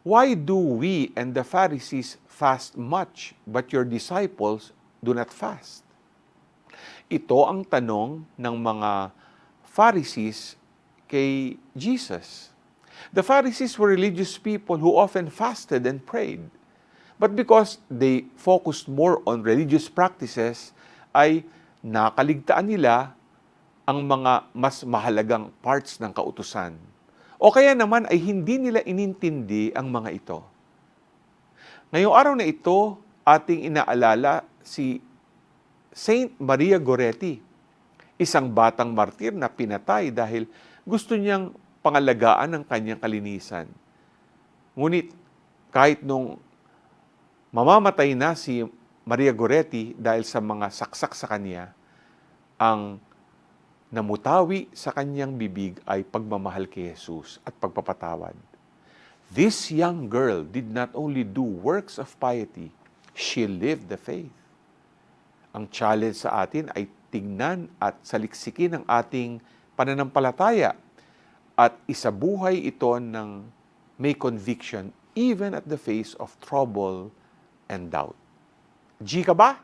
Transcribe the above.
Why do we and the Pharisees fast much, but your disciples do not fast? Ito ang tanong ng mga Pharisees kay Jesus. The Pharisees were religious people who often fasted and prayed. But because they focused more on religious practices, ay nakaligtaan nila ang mga mas mahalagang parts ng kautusan. O kaya naman ay hindi nila inintindi ang mga ito. Ngayong araw na ito, ating inaalala si Saint Maria Goretti, isang batang martir na pinatay dahil gusto niyang pangalagaan ang kanyang kalinisan. Ngunit kahit nung mamamatay na si Maria Goretti dahil sa mga saksak sa kanya, ang namutawi sa kanyang bibig ay pagmamahal kay Jesus at pagpapatawad. This young girl did not only do works of piety, she lived the faith. Ang challenge sa atin ay tingnan at saliksikin ang ating pananampalataya at isabuhay ito ng may conviction even at the face of trouble and doubt. G ka ba?